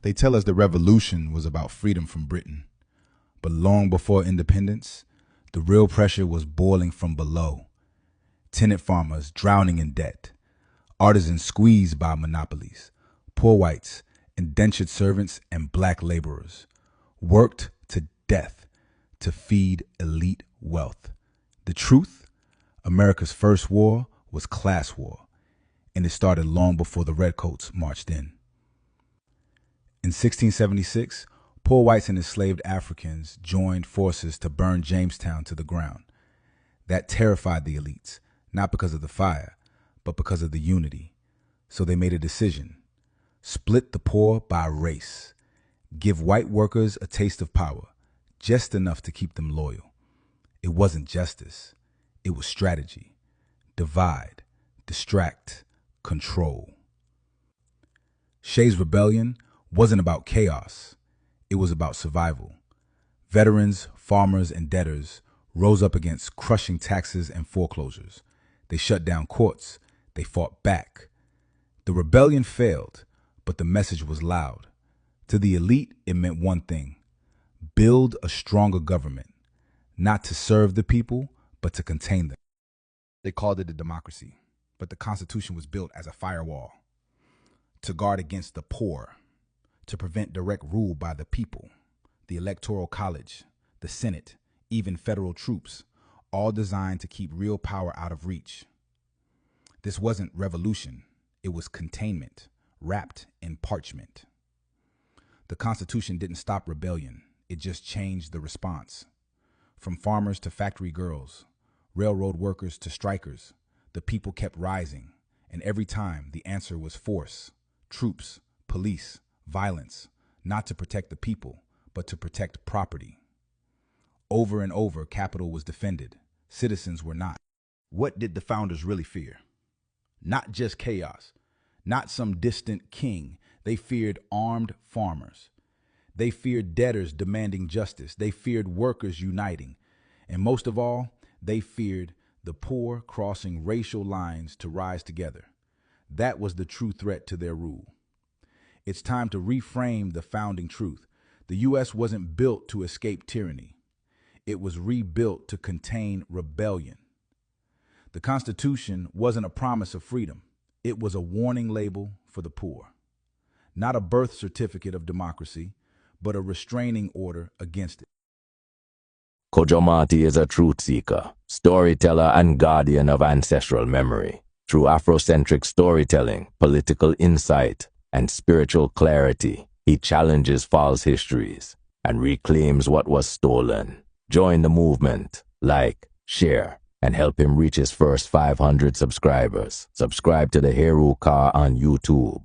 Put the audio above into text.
They tell us the revolution was about freedom from Britain. But long before independence, the real pressure was boiling from below. Tenant farmers drowning in debt, artisans squeezed by monopolies, poor whites, indentured servants, and black laborers worked to death to feed elite wealth. The truth? America's first war was class war, and it started long before the redcoats marched in. In 1676, poor whites and enslaved Africans joined forces to burn Jamestown to the ground. That terrified the elites, not because of the fire, but because of the unity. So they made a decision: split the poor by race, give white workers a taste of power, just enough to keep them loyal. It wasn't justice, it was strategy. Divide, distract, control. Shays' rebellion wasn't about chaos, it was about survival. Veterans, farmers, and debtors rose up against crushing taxes and foreclosures. They shut down courts, they fought back. The rebellion failed, but the message was loud. To the elite, it meant one thing: build a stronger government, not to serve the people, but to contain them. They called it a democracy, but the Constitution was built as a firewall to guard against the poor, to prevent direct rule by the people. The Electoral College, the Senate, even federal troops, all designed to keep real power out of reach. This wasn't revolution, it was containment, wrapped in parchment. The Constitution didn't stop rebellion, it just changed the response. From farmers to factory girls, railroad workers to strikers, the people kept rising, and every time the answer was force, troops, police, violence, not to protect the people, but to protect property. Over and over, capital was defended. Citizens were not. What did the founders really fear? Not just chaos, not some distant king. They feared armed farmers. They feared debtors demanding justice. They feared workers uniting. And most of all, they feared the poor crossing racial lines to rise together. That was the true threat to their rule. It's time to reframe the founding truth. The U.S. wasn't built to escape tyranny. It was rebuilt to contain rebellion. The Constitution wasn't a promise of freedom. It was a warning label for the poor. Not a birth certificate of democracy, but a restraining order against it. Kojomati is a truth seeker, storyteller, and guardian of ancestral memory. Through Afrocentric storytelling, political insight, and spiritual clarity, he challenges false histories and reclaims what was stolen. Join the movement, like, share, and help him reach his first 500 subscribers. Subscribe to the Heru Car on YouTube.